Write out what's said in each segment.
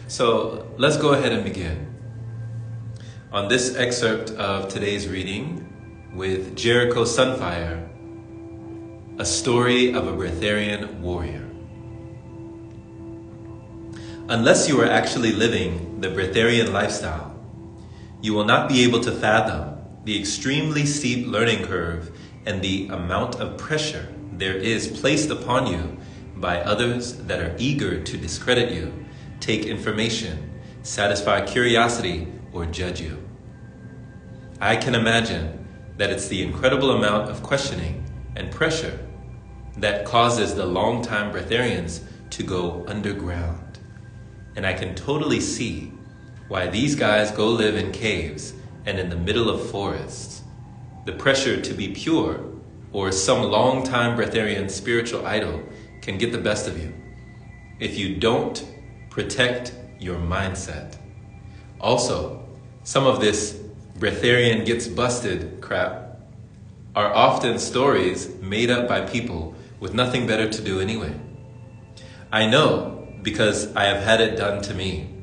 So let's go ahead and begin. On this excerpt of today's reading with Jericho Sunfire, a story of a Breatharian warrior. Unless you are actually living the Breatharian lifestyle, you will not be able to fathom the extremely steep learning curve and the amount of pressure there is placed upon you by others that are eager to discredit you, take information, satisfy curiosity, or judge you. I can imagine that it's the incredible amount of questioning and pressure that causes the longtime Breatharians to go underground. And I can totally see why these guys go live in caves and in the middle of forests. The pressure to be pure or some longtime Breatharian spiritual idol can get the best of you if you don't protect your mindset. Also, some of this Breatharian gets busted crap are often stories made up by people with nothing better to do anyway. I know because I have had it done to me.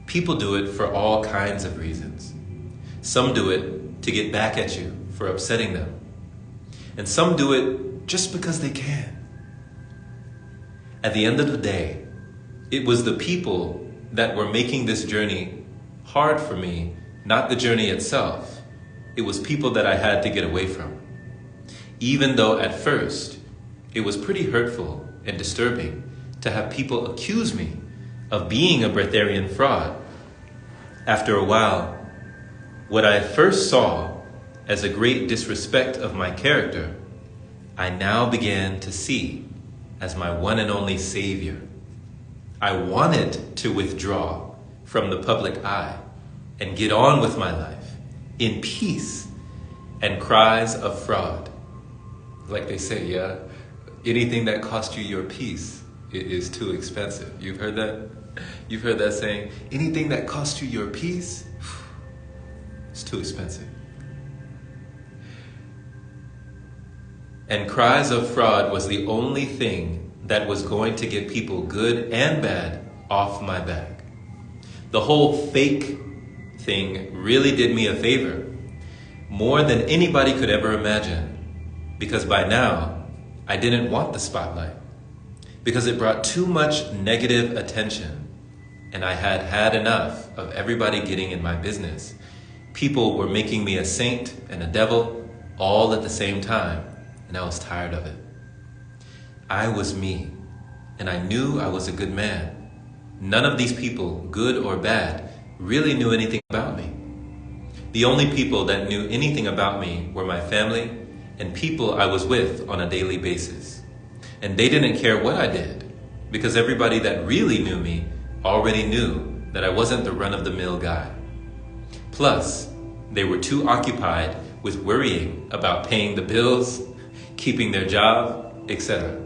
People do it for all kinds of reasons. Some do it to get back at you for upsetting them. And some do it just because they can. At the end of the day, it was the people that were making this journey hard for me, not the journey itself. It was people that I had to get away from. Even though at first, it was pretty hurtful and disturbing to have people accuse me of being a Breatharian fraud. After a while, what I first saw as a great disrespect of my character, I now began to see as my one and only savior. I wanted to withdraw from the public eye and get on with my life in peace and cries of fraud. Like they say, yeah, anything that costs you your peace is too expensive. You've heard that? You've heard that saying, anything that costs you your peace, it's too expensive. And cries of fraud was the only thing that was going to get people good and bad off my back. The whole fake thing really did me a favor, more than anybody could ever imagine, because by now, I didn't want the spotlight, because it brought too much negative attention, and I had had enough of everybody getting in my business. People were making me a saint and a devil all at the same time, and I was tired of it. I was me, and I knew I was a good man. None of these people, good or bad, really knew anything about me. The only people that knew anything about me were my family and people I was with on a daily basis. And they didn't care what I did, because everybody that really knew me already knew that I wasn't the run-of-the-mill guy. Plus, they were too occupied with worrying about paying the bills, keeping their job, etc.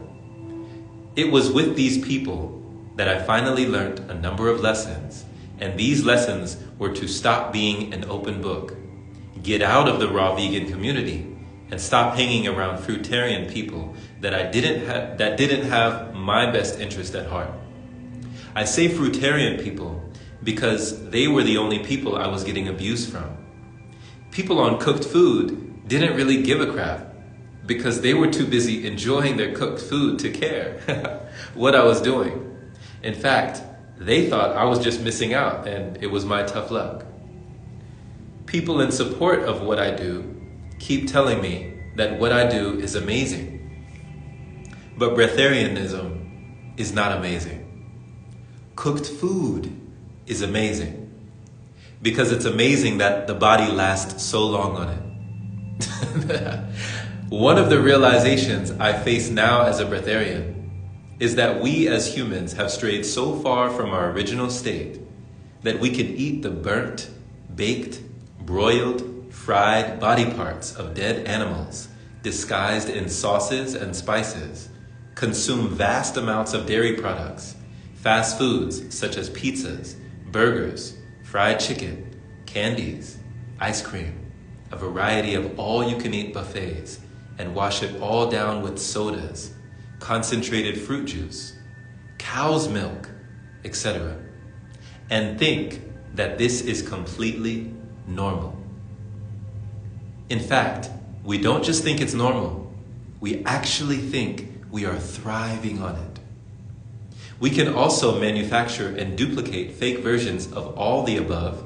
It was with these people that I finally learned a number of lessons, and these lessons were to stop being an open book, get out of the raw vegan community, and stop hanging around fruitarian people that didn't have my best interest at heart. I say fruitarian people because they were the only people I was getting abuse from. People on cooked food didn't really give a crap, because they were too busy enjoying their cooked food to care what I was doing. In fact, they thought I was just missing out and it was my tough luck. People in support of what I do keep telling me that what I do is amazing. But Breatharianism is not amazing. Cooked food is amazing, because it's amazing that the body lasts so long on it. One of the realizations I face now as a Breatharian is that we as humans have strayed so far from our original state that we can eat the burnt, baked, broiled, fried body parts of dead animals disguised in sauces and spices, consume vast amounts of dairy products, fast foods such as pizzas, burgers, fried chicken, candies, ice cream, a variety of all-you-can-eat buffets, and wash it all down with sodas, concentrated fruit juice, cow's milk, etc., and think that this is completely normal. In fact, we don't just think it's normal, we actually think we are thriving on it. We can also manufacture and duplicate fake versions of all the above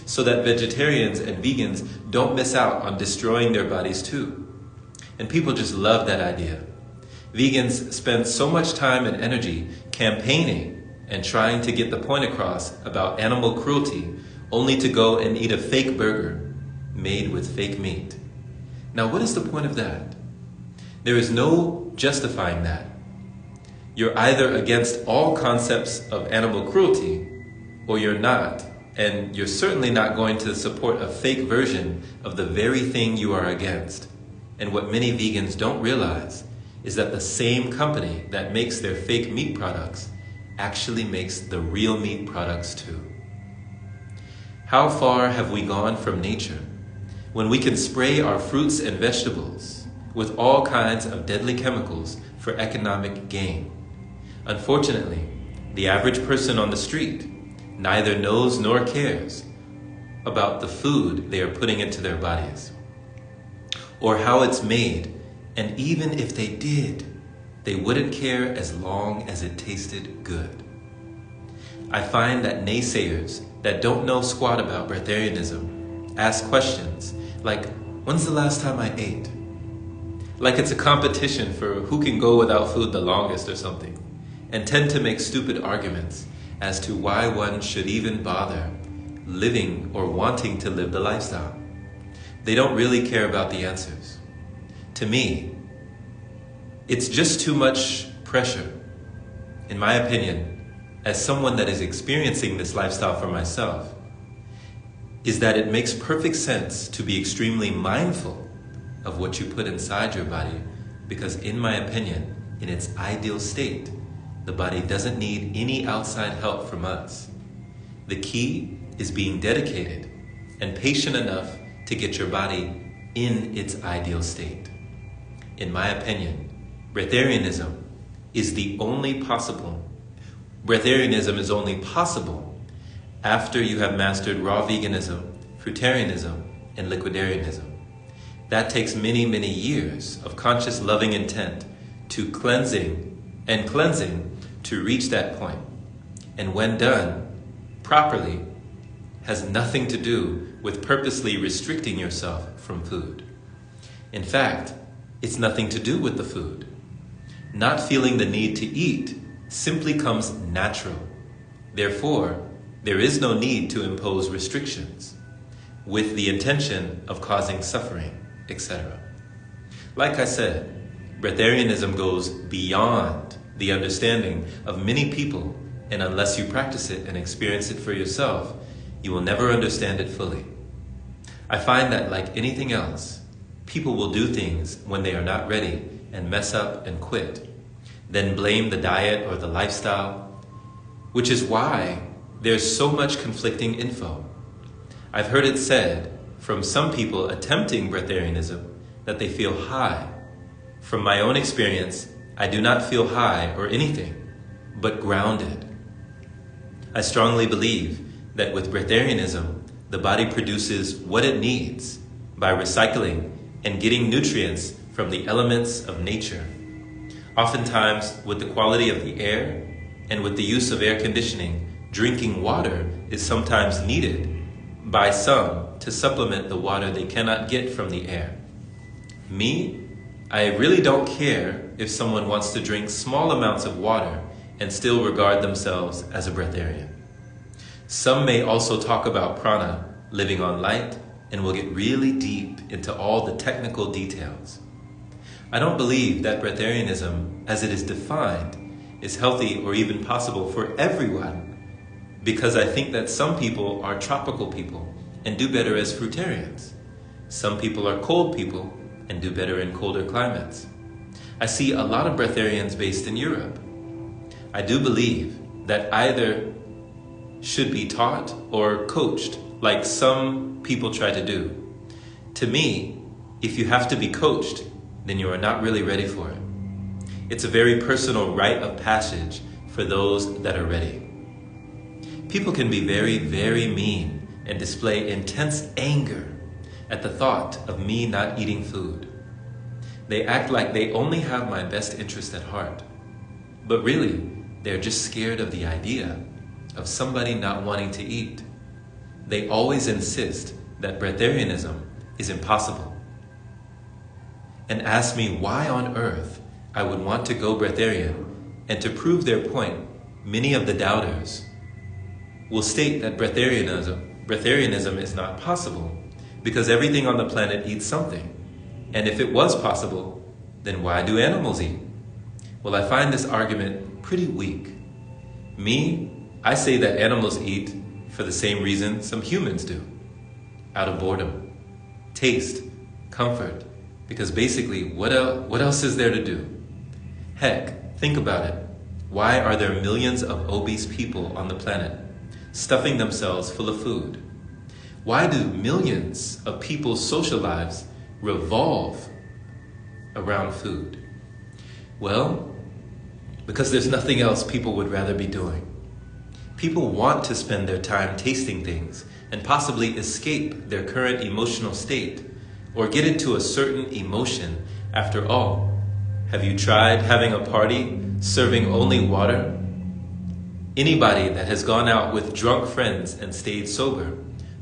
so that vegetarians and vegans don't miss out on destroying their bodies too. And people just love that idea. Vegans spend so much time and energy campaigning and trying to get the point across about animal cruelty, only to go and eat a fake burger made with fake meat. Now, what is the point of that? There is no justifying that. You're either against all concepts of animal cruelty, or you're not, and you're certainly not going to support a fake version of the very thing you are against. And what many vegans don't realize is that the same company that makes their fake meat products actually makes the real meat products too. How far have we gone from nature when we can spray our fruits and vegetables with all kinds of deadly chemicals for economic gain? Unfortunately, the average person on the street neither knows nor cares about the food they are putting into their bodies, or how it's made, and even if they did, they wouldn't care as long as it tasted good. I find that naysayers that don't know squat about breatharianism ask questions like, when's the last time I ate? Like it's a competition for who can go without food the longest or something, and tend to make stupid arguments as to why one should even bother living or wanting to live the lifestyle. They don't really care about the answers. To me, it's just too much pressure. In my opinion, as someone that is experiencing this lifestyle for myself, is that it makes perfect sense to be extremely mindful of what you put inside your body, because in my opinion, in its ideal state, the body doesn't need any outside help from us. The key is being dedicated and patient enough to get your body in its ideal state. In my opinion, Breatharianism is only possible after you have mastered raw veganism, fruitarianism, and liquidarianism. That takes many, many years of conscious loving intent to cleansing to reach that point. And when done properly, has nothing to do with purposely restricting yourself from food. In fact, it's nothing to do with the food. Not feeling the need to eat simply comes natural. Therefore, there is no need to impose restrictions with the intention of causing suffering, etc. Like I said, Breatharianism goes beyond the understanding of many people, and unless you practice it and experience it for yourself, you will never understand it fully. I find that, like anything else, people will do things when they are not ready and mess up and quit, then blame the diet or the lifestyle, which is why there's so much conflicting info. I've heard it said from some people attempting Breatharianism that they feel high. From my own experience, I do not feel high or anything, but grounded. I strongly believe that with Breatharianism, the body produces what it needs by recycling and getting nutrients from the elements of nature. Oftentimes, with the quality of the air and with the use of air conditioning, drinking water is sometimes needed by some to supplement the water they cannot get from the air. Me, I really don't care if someone wants to drink small amounts of water and still regard themselves as a breatharian. Some may also talk about prana, living on light, and will get really deep into all the technical details. I don't believe that Breatharianism, as it is defined, is healthy or even possible for everyone, because I think that some people are tropical people and do better as fruitarians. Some people are cold people and do better in colder climates. I see a lot of breatharians based in Europe. I do believe that either should be taught or coached, like some people try to do. To me, if you have to be coached, then you are not really ready for it. It's a very personal rite of passage for those that are ready. People can be very, very mean and display intense anger at the thought of me not eating food. They act like they only have my best interest at heart. But really, they're just scared of the idea of somebody not wanting to eat. They always insist that breatharianism is impossible, and ask me why on earth I would want to go breatharian. And to prove their point, many of the doubters will state that breatharianism is not possible because everything on the planet eats something. And if it was possible, then why do animals eat? Well, I find this argument pretty weak. I say that animals eat for the same reason some humans do. Out of boredom, taste, comfort, because basically what else is there to do? Heck, think about it. Why are there millions of obese people on the planet stuffing themselves full of food? Why do millions of people's social lives revolve around food? Well, because there's nothing else people would rather be doing. People want to spend their time tasting things and possibly escape their current emotional state or get into a certain emotion. After all, have you tried having a party serving only water? Anybody that has gone out with drunk friends and stayed sober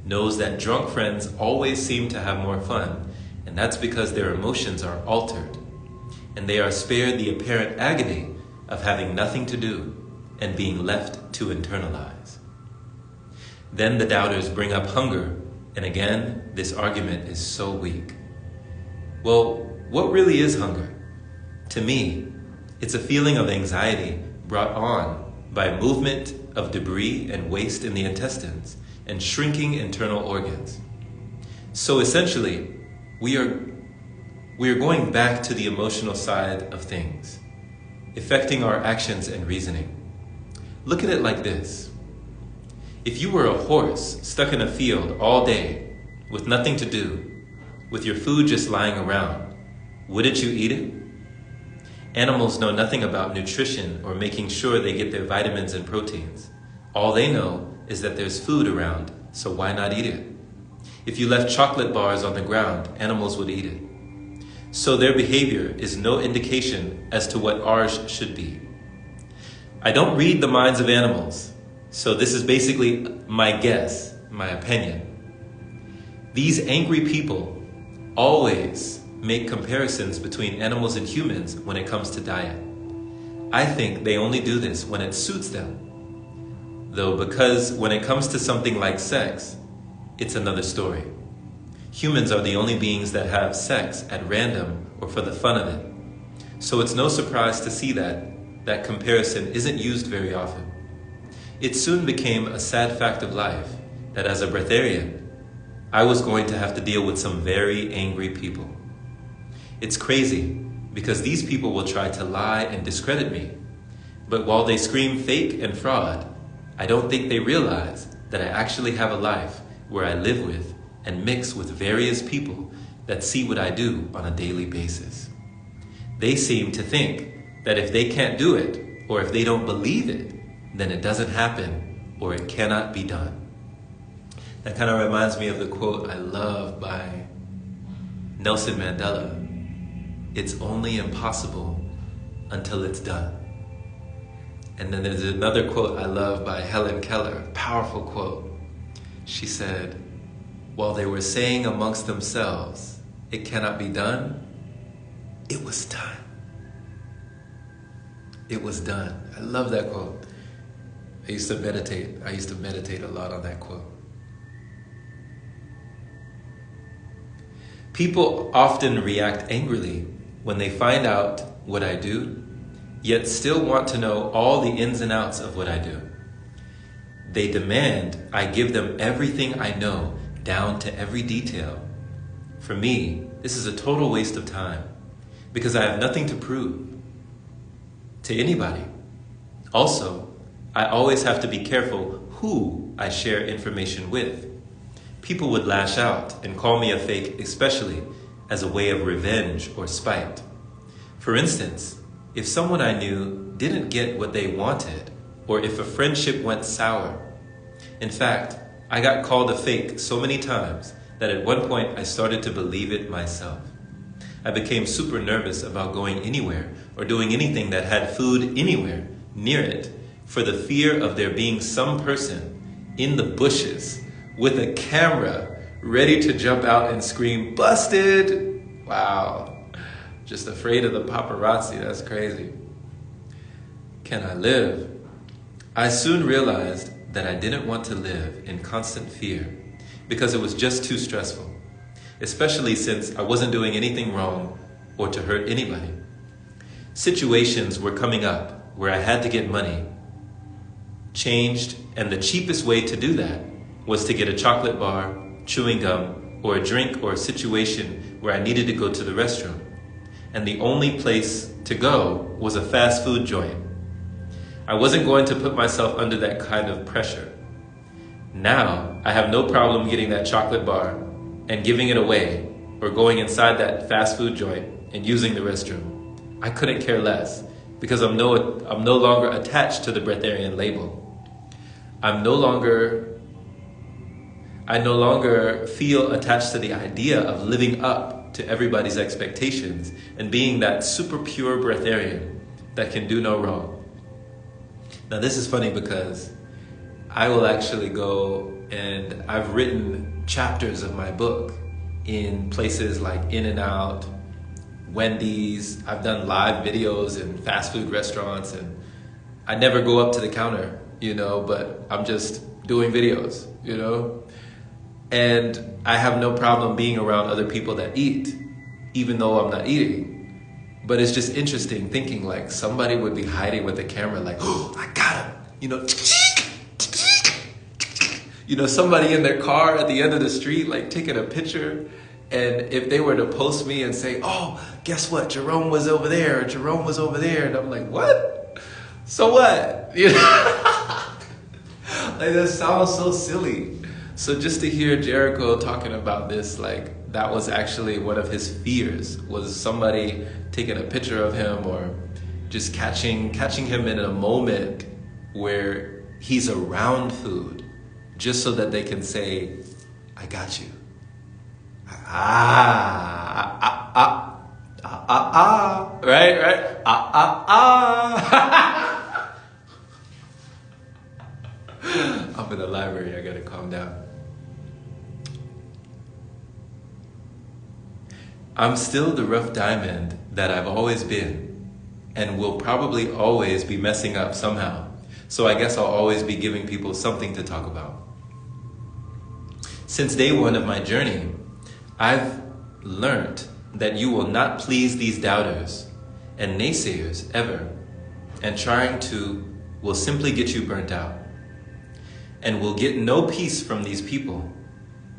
knows that drunk friends always seem to have more fun, and that's because their emotions are altered, and they are spared the apparent agony of having nothing to do and being left to internalize. Then the doubters bring up hunger, and again, this argument is so weak. Well, what really is hunger? To me, it's a feeling of anxiety brought on by movement of debris and waste in the intestines and shrinking internal organs. So essentially, we are going back to the emotional side of things, affecting our actions and reasoning. Look at it like this. If you were a horse stuck in a field all day with nothing to do, with your food just lying around, wouldn't you eat it? Animals know nothing about nutrition or making sure they get their vitamins and proteins. All they know is that there's food around, so why not eat it? If you left chocolate bars on the ground, animals would eat it. So their behavior is no indication as to what ours should be. I don't read the minds of animals, so this is basically my guess, my opinion. These angry people always make comparisons between animals and humans when it comes to diet. I think they only do this when it suits them. Though, because when it comes to something like sex, it's another story. Humans are the only beings that have sex at random or for the fun of it. So it's no surprise to see that comparison isn't used very often. It soon became a sad fact of life that as a breatharian, I was going to have to deal with some very angry people. It's crazy because these people will try to lie and discredit me. But while they scream fake and fraud, I don't think they realize that I actually have a life where I live with and mix with various people that see what I do on a daily basis. They seem to think that if they can't do it, or if they don't believe it, then it doesn't happen, or it cannot be done. That kind of reminds me of the quote I love by Nelson Mandela. It's only impossible until it's done. And then there's another quote I love by Helen Keller, powerful quote. She said, while they were saying amongst themselves, it cannot be done, it was done. It was done. I love that quote. I used to meditate a lot on that quote. People often react angrily when they find out what I do, yet still want to know all the ins and outs of what I do. They demand I give them everything I know, down to every detail. For me, this is a total waste of time, because I have nothing to prove to anybody. Also, I always have to be careful who I share information with. People would lash out and call me a fake, especially as a way of revenge or spite. For instance, if someone I knew didn't get what they wanted, or if a friendship went sour, In fact, I got called a fake so many times that at one point I started to believe it myself. I became super nervous about going anywhere or doing anything that had food anywhere near it for the fear of there being some person in the bushes with a camera ready to jump out and scream, "Busted!" Wow. Just afraid of the paparazzi. That's crazy. Can I live? I soon realized that I didn't want to live in constant fear because it was just too stressful, especially since I wasn't doing anything wrong or to hurt anybody. Situations were coming up where I had to get money changed, and the cheapest way to do that was to get a chocolate bar, chewing gum, or a drink, or a situation where I needed to go to the restroom. And the only place to go was a fast food joint. I wasn't going to put myself under that kind of pressure. Now, I have no problem getting that chocolate bar and giving it away, or going inside that fast food joint and using the restroom. I couldn't care less because I'm no longer attached to the Breatharian label. I no longer feel attached to the idea of living up to everybody's expectations and being that super pure Breatharian that can do no wrong. Now this is funny because I will actually go, and I've written chapters of my book in places like In-N-Out, Wendy's. I've done live videos in fast food restaurants, and I never go up to the counter, but I'm just doing videos, and I have no problem being around other people that eat, even though I'm not eating. But it's just interesting thinking like somebody would be hiding with a camera like, "Oh, I got him," somebody in their car at the end of the street, like taking a picture. And if they were to post me and say, "Oh, guess what? Jerome was over there, or Jerome was over there." And I'm like, "What? So what?" Like that sounds so silly. So just to hear Jericho talking about this, like that was actually one of his fears, was somebody taking a picture of him or just catching him in a moment where he's around food, just so that they can say, "I got you." Right? I'm in the library, I gotta calm down. I'm still the rough diamond that I've always been, and will probably always be messing up somehow. So I guess I'll always be giving people something to talk about. Since day one of my journey, I've learned that you will not please these doubters and naysayers ever, and trying to will simply get you burnt out. And will get no peace from these people,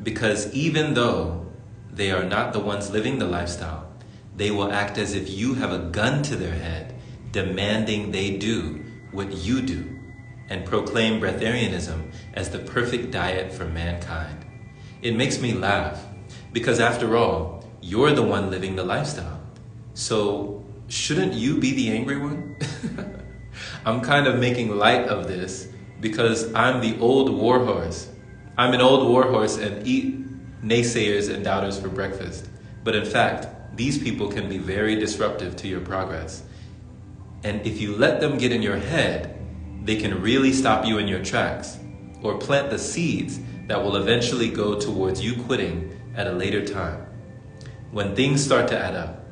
because even though they are not the ones living the lifestyle, they will act as if you have a gun to their head, demanding they do what you do, and proclaim Breatharianism as the perfect diet for mankind. It makes me laugh, because after all, you're the one living the lifestyle. So shouldn't you be the angry one? I'm kind of making light of this because I'm the old warhorse. I'm an old warhorse and eat naysayers and doubters for breakfast. But in fact, these people can be very disruptive to your progress. And if you let them get in your head, they can really stop you in your tracks or plant the seeds that will eventually go towards you quitting at a later time. When things start to add up,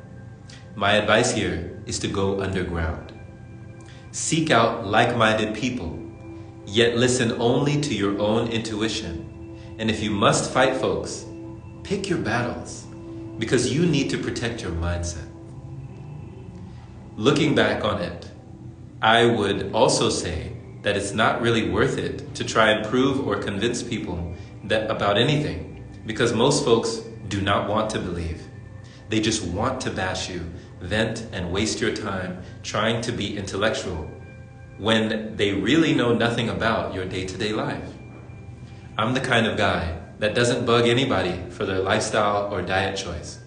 my advice here is to go underground. Seek out like-minded people, yet listen only to your own intuition. And if you must fight folks, pick your battles, because you need to protect your mindset. Looking back on it, I would also say that it's not really worth it to try and prove or convince people that about anything, because most folks do not want to believe. They just want to bash you, vent, and waste your time trying to be intellectual when they really know nothing about your day-to-day life. I'm the kind of guy that doesn't bug anybody for their lifestyle or diet choice,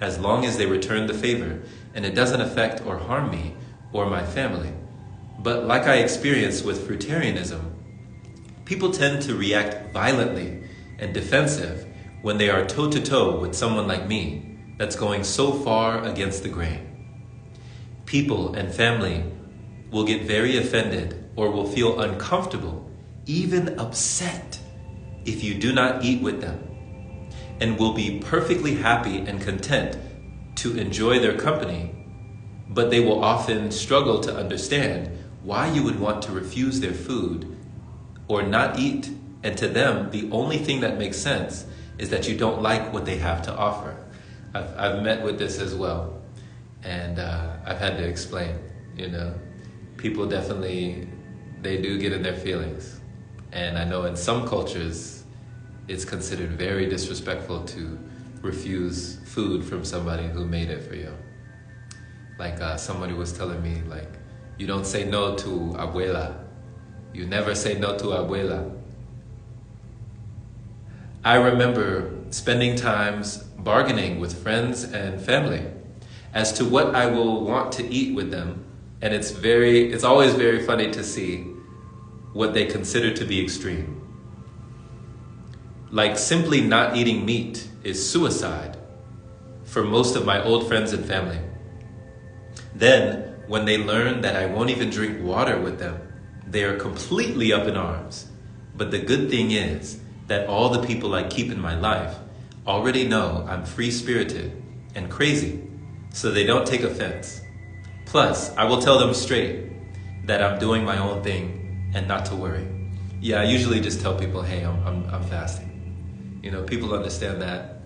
as long as they return the favor and it doesn't affect or harm me or my family. But like I experienced with Breatharianism, People tend to react violently and defensive when they are toe-to-toe with someone like me that's going so far against the grain. People and family will get very offended or will feel uncomfortable, even upset, if you do not eat with them, and will be perfectly happy and content to enjoy their company, but they will often struggle to understand why you would want to refuse their food or not eat, and to them, the only thing that makes sense is that you don't like what they have to offer. I've met with this as well, and I've had to explain, people definitely, they do get in their feelings. And I know in some cultures, it's considered very disrespectful to refuse food from somebody who made it for you. Like somebody was telling me, like, you don't say no to abuela. You never say no to abuela. I remember spending times bargaining with friends and family as to what I will want to eat with them. And it's always very funny to see what they consider to be extreme. Like simply not eating meat is suicide for most of my old friends and family. Then, when they learn that I won't even drink water with them, they are completely up in arms. But the good thing is that all the people I keep in my life already know I'm free-spirited and crazy, so they don't take offense. Plus, I will tell them straight that I'm doing my own thing and not to worry. Yeah, I usually just tell people, hey, I'm fasting. People understand that.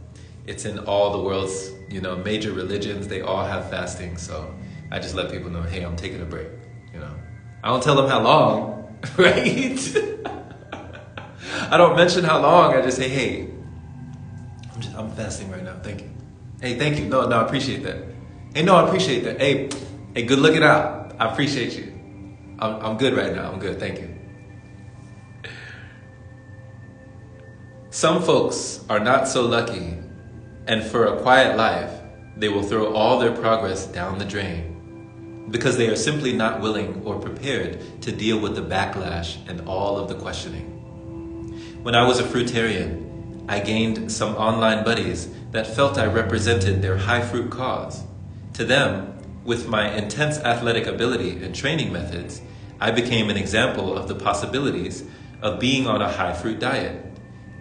It's in all the world's, major religions, they all have fasting, so I just let people know, hey, I'm taking a break, I don't tell them how long, right? I don't mention how long, I just say, hey, I'm fasting right now, thank you. Hey, thank you, no, I appreciate that. Hey, no, I appreciate that. Hey, good looking out, I appreciate you. I'm good right now, I'm good, thank you. Some folks are not so lucky, and for a quiet life, they will throw all their progress down the drain because they are simply not willing or prepared to deal with the backlash and all of the questioning. When I was a fruitarian, I gained some online buddies that felt I represented their high fruit cause. To them, with my intense athletic ability and training methods, I became an example of the possibilities of being on a high fruit diet.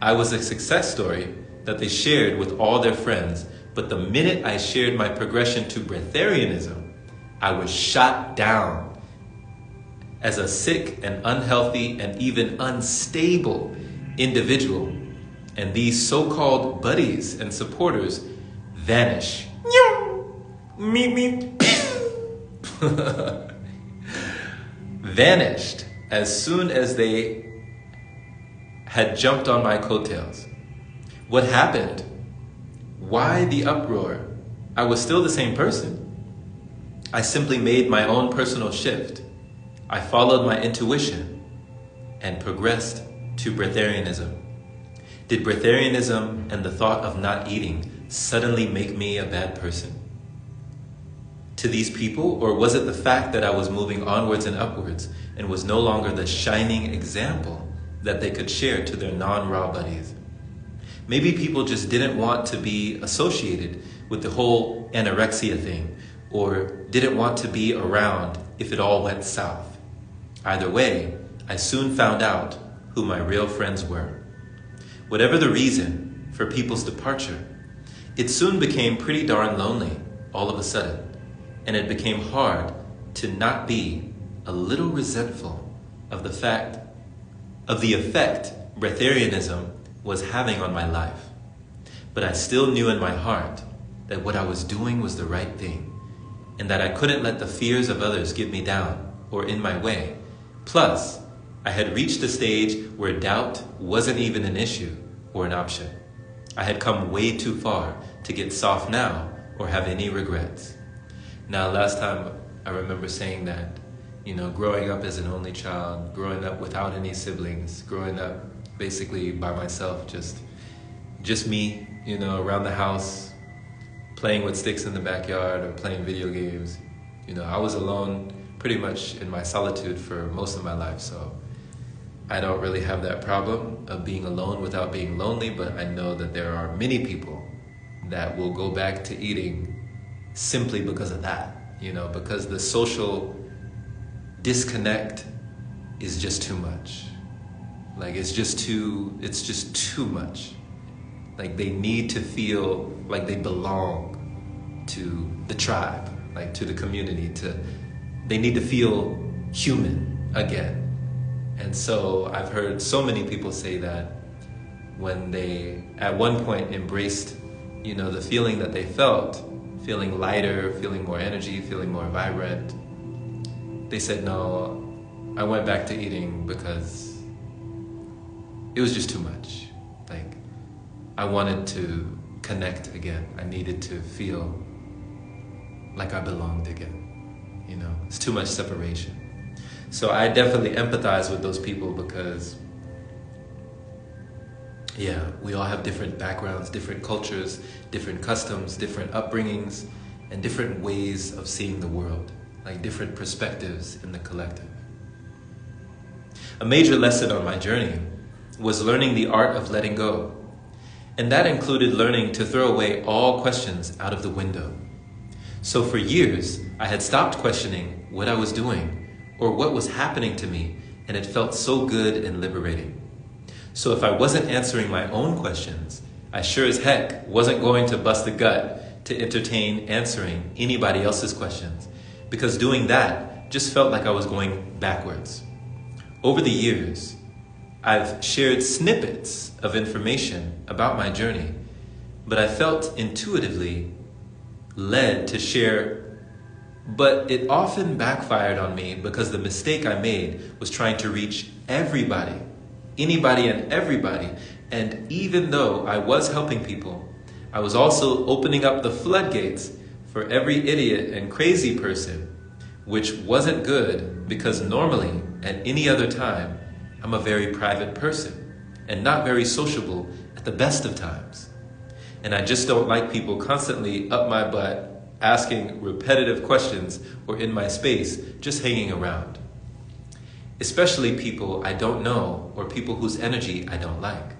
I was a success story that they shared with all their friends, but the minute I shared my progression to Breatharianism, I was shot down as a sick and unhealthy and even unstable individual. And these so-called buddies and supporters vanish. Vanished as soon as they had jumped on my coattails. What happened? Why the uproar? I was still the same person. I simply made my own personal shift. I followed my intuition and progressed to Breatharianism. Did Breatharianism and the thought of not eating suddenly make me a bad person to these people? Or was it the fact that I was moving onwards and upwards and was no longer the shining example that they could share to their non-raw buddies? Maybe people just didn't want to be associated with the whole anorexia thing, or didn't want to be around if it all went south. Either way, I soon found out who my real friends were. Whatever the reason for people's departure, it soon became pretty darn lonely all of a sudden, and it became hard to not be a little resentful of the effect Breatharianism was having on my life. But I still knew in my heart that what I was doing was the right thing, and that I couldn't let the fears of others get me down or in my way. Plus, I had reached a stage where doubt wasn't even an issue or an option. I had come way too far to get soft now or have any regrets. Now, last time I remember saying that, growing up as an only child, growing up without any siblings, growing up basically by myself, just me, around the house, playing with sticks in the backyard or playing video games. I was alone pretty much in my solitude for most of my life, so I don't really have that problem of being alone without being lonely, but I know that there are many people that will go back to eating simply because of that, because the social disconnect is just too much. Like it's just too much. Like they need to feel like they belong to the tribe, like to the community, they need to feel human again. And so I've heard so many people say that when they at one point embraced, the feeling that they felt, feeling lighter, feeling more energy, feeling more vibrant, they said, no, I went back to eating because it was just too much. Like, I wanted to connect again. I needed to feel like I belonged again. It's too much separation. So I definitely empathize with those people because, we all have different backgrounds, different cultures, different customs, different upbringings, and different ways of seeing the world, like different perspectives in the collective. A major lesson on my journey was learning the art of letting go. And that included learning to throw away all questions out of the window. So for years, I had stopped questioning what I was doing or what was happening to me, and it felt so good and liberating. So if I wasn't answering my own questions, I sure as heck wasn't going to bust a gut to entertain answering anybody else's questions, because doing that just felt like I was going backwards. Over the years, I've shared snippets of information about my journey, but I felt intuitively led to share, but it often backfired on me because the mistake I made was trying to reach everybody, anybody and everybody. And even though I was helping people, I was also opening up the floodgates for every idiot and crazy person, which wasn't good because normally at any other time, I'm a very private person and not very sociable at the best of times. And I just don't like people constantly up my butt, asking repetitive questions or in my space, just hanging around. Especially people I don't know or people whose energy I don't like.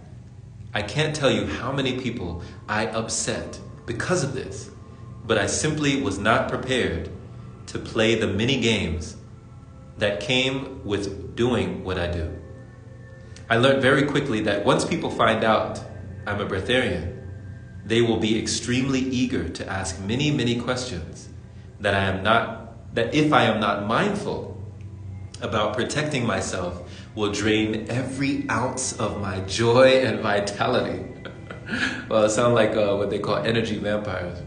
I can't tell you how many people I upset because of this, but I simply was not prepared to play the mini games that came with doing what I do. I learned very quickly that once people find out I'm a Breatharian, they will be extremely eager to ask many, many questions that if I am not mindful about protecting myself, will drain every ounce of my joy and vitality. Well, it sounds like what they call energy vampires.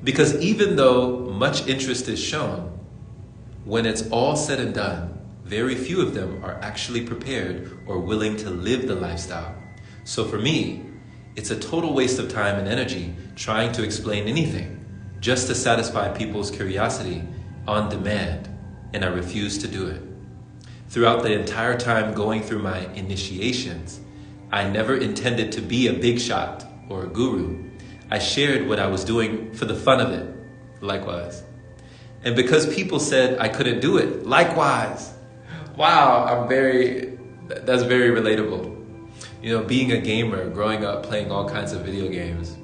Because even though much interest is shown, when it's all said and done, very few of them are actually prepared or willing to live the lifestyle. So for me, it's a total waste of time and energy trying to explain anything just to satisfy people's curiosity on demand, and I refuse to do it. Throughout the entire time going through my initiations, I never intended to be a big shot or a guru. I shared what I was doing for the fun of it, likewise. And because people said I couldn't do it, likewise. Wow, that's very relatable. Being a gamer, growing up playing all kinds of video games,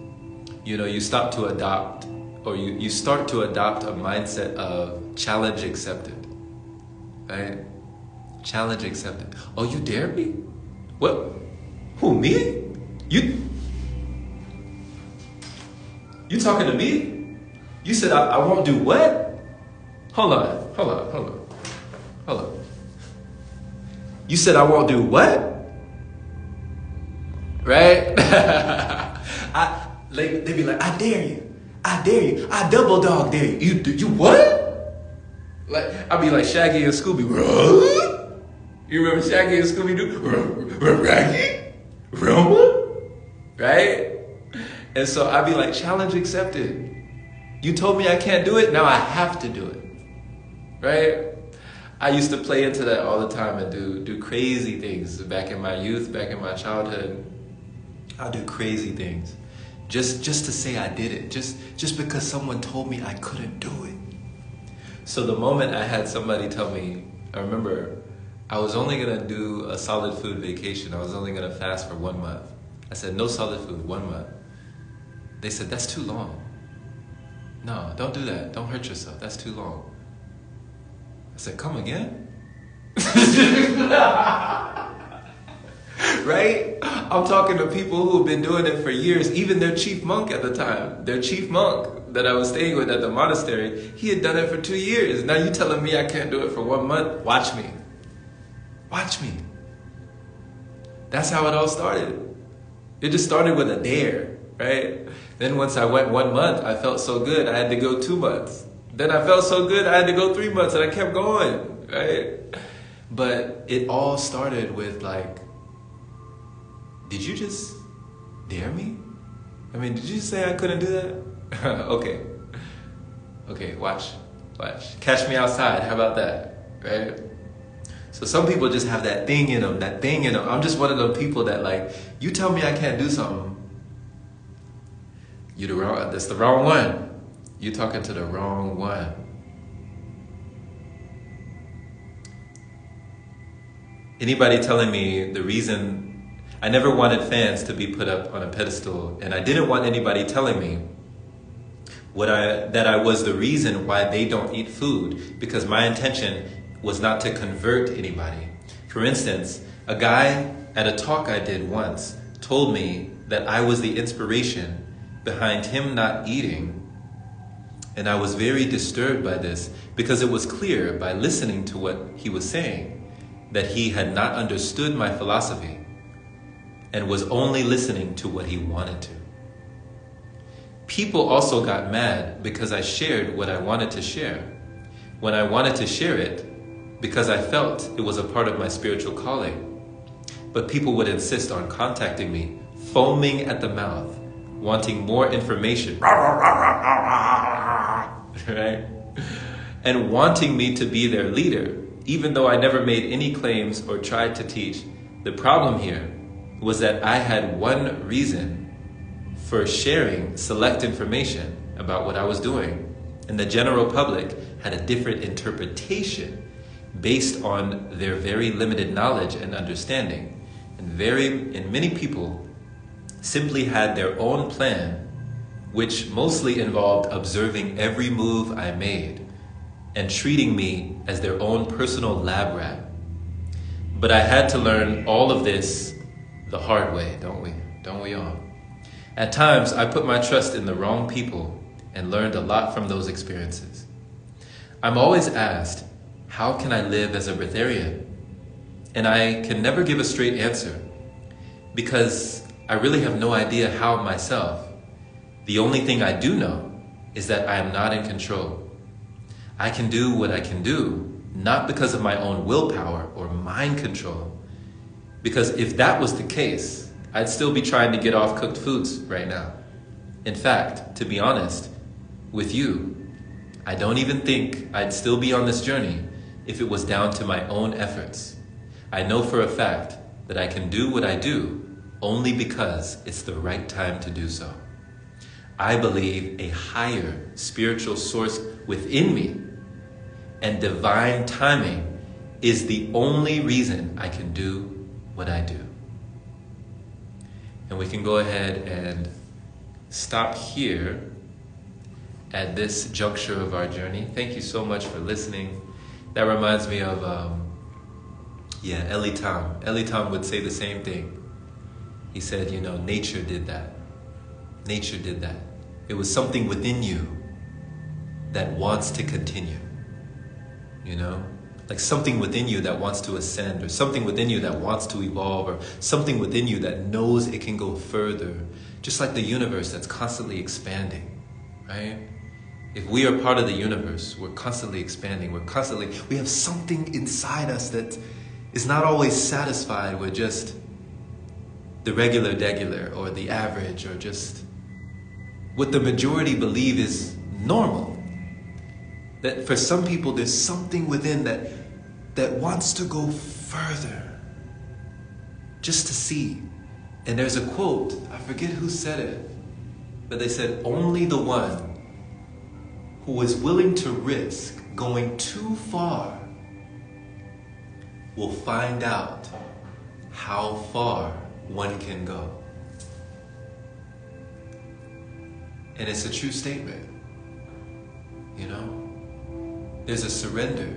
you start to adopt a mindset of challenge accepted, right? Challenge accepted. Oh, you dare me? What? Who, me? You talking to me? You said I won't do what? Hold on. You said I won't do what? Right? They be like, I dare you, I double dog dare you. You what? Like, I'd be like Shaggy and Scooby. You remember Shaggy and Scooby-Doo? Raggy? Right? And so I'd be like, challenge accepted. You told me I can't do it, now I have to do it. Right? I used to play into that all the time and do crazy things back in my youth, back in my childhood. I'll do crazy things just to say I did it, just because someone told me I couldn't do it. So the moment I had somebody tell me, I remember I was only going to do a solid food vacation. I was only going to fast for 1 month. I said, no solid food, 1 month. They said, that's too long. No, don't do that. Don't hurt yourself. That's too long. I said, come again? Right? I'm talking to people who have been doing it for years. Even their chief monk at the time, their chief monk that I was staying with at the monastery, he had done it for 2 years. Now you telling me I can't do it for 1 month? Watch me. Watch me. That's how it all started. It just started with a dare, right? Then once I went 1 month, I felt so good, I had to go 2 months. Then I felt so good, I had to go 3 months, and I kept going, right? But it all started with like, did you just dare me? I mean, did you say I couldn't do that? Okay, watch. Catch me outside, how about that, right? So some people just have that thing in them, I'm just one of those people that like, you tell me I can't do something, that's the wrong one. You're talking to the wrong one. Anybody telling me the reason I never wanted fans to be put up on a pedestal, and I didn't want anybody telling me that I was the reason why they don't eat food, because my intention was not to convert anybody. For instance, a guy at a talk I did once told me that I was the inspiration behind him not eating, and I was very disturbed by this because it was clear by listening to what he was saying that he had not understood my philosophy and was only listening to what he wanted to. People also got mad because I shared what I wanted to share, when I wanted to share it because I felt it was a part of my spiritual calling. But people would insist on contacting me, foaming at the mouth, wanting more information, right? And wanting me to be their leader, even though I never made any claims or tried to teach. The problem here was that I had one reason for sharing select information about what I was doing, and the general public had a different interpretation based on their very limited knowledge and understanding. And many people simply had their own plan, which mostly involved observing every move I made and treating me as their own personal lab rat. But I had to learn all of this the hard way, don't we? Don't we all? At times, I put my trust in the wrong people and learned a lot from those experiences. I'm always asked, how can I live as a Breatharian? And I can never give a straight answer because I really have no idea how myself. The only thing I do know is that I am not in control. I can do what I can do, not because of my own willpower or mind control. Because if that was the case, I'd still be trying to get off cooked foods right now. In fact, to be honest with you, I don't even think I'd still be on this journey if it was down to my own efforts. I know for a fact that I can do what I do only because it's the right time to do so. I believe a higher spiritual source within me and divine timing is the only reason I can do what I do. And we can go ahead and stop here at this juncture of our journey. Thank you so much for listening. That reminds me of, Eli Tom. Eli Tom would say the same thing. He said, nature did that. Nature did that. It was something within you that wants to continue, Like something within you that wants to ascend, or something within you that wants to evolve, or something within you that knows it can go further. Just like the universe that's constantly expanding, right? If we are part of the universe, we're constantly expanding. We have something inside us that is not always satisfied with just the regular or the average, or just what the majority believe is normal. That for some people, there's something within that wants to go further, just to see. And there's a quote, I forget who said it, but they said, only the one who is willing to risk going too far will find out how far one can go. And it's a true statement. You know? There's a surrender.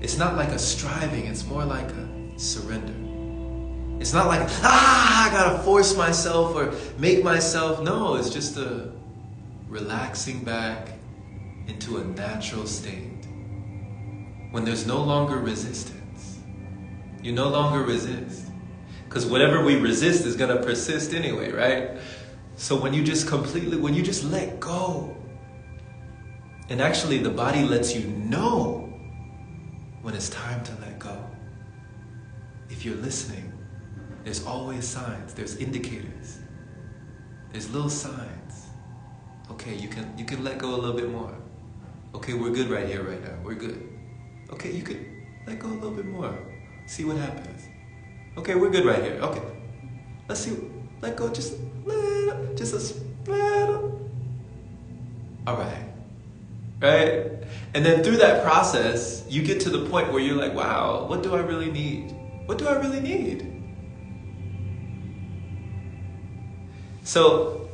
It's not like a striving, it's more like a surrender. It's not like, I gotta force myself or make myself. No, it's just a relaxing back into a natural state. When there's no longer resistance. You no longer resist. Because whatever we resist is gonna persist anyway, right? So when you just let go, and actually the body lets you know when it's time to let go. If you're listening, there's always signs, there's indicators, there's little signs. Okay, you can let go a little bit more. Okay, we're good right here, right now, we're good. Okay, you could let go a little bit more. See what happens. Okay, we're good right here. Okay, let's see, let go, just a little. All right. Right? And then through that process, you get to the point where you're like, wow, what do I really need? What do I really need? So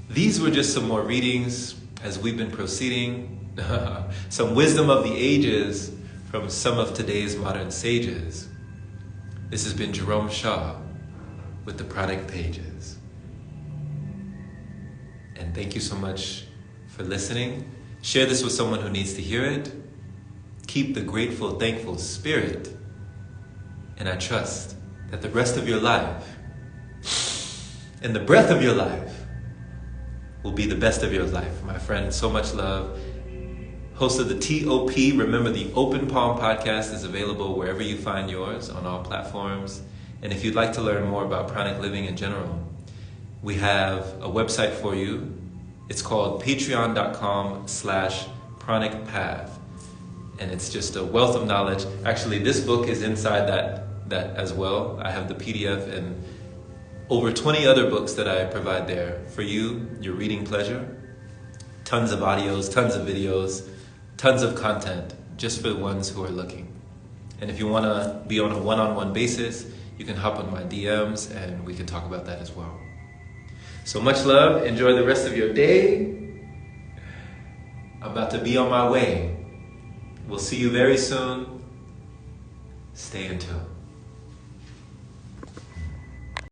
these were just some more readings as we've been proceeding. Some wisdom of the ages from some of today's modern sages. This has been Jerome Shaw with the Pranic Pages. And thank you so much for listening. Share this with someone who needs to hear it. Keep the grateful, thankful spirit. And I trust that the rest of your life and the breath of your life will be the best of your life. My friend, so much love. Host of the TOP. Remember, the Open Palm podcast is available wherever you find yours on all platforms. And if you'd like to learn more about pranic living in general, we have a website for you. It's called patreon.com/pranicpath. And it's just a wealth of knowledge. Actually, this book is inside that as well. I have the PDF and over 20 other books that I provide there for you, your reading pleasure. Tons of audios, tons of videos, tons of content, just for the ones who are looking. And if you want to be on a one-on-one basis, you can hop on my DMs and we can talk about that as well. So much love. Enjoy the rest of your day. I'm about to be on my way. We'll see you very soon. Stay in tune.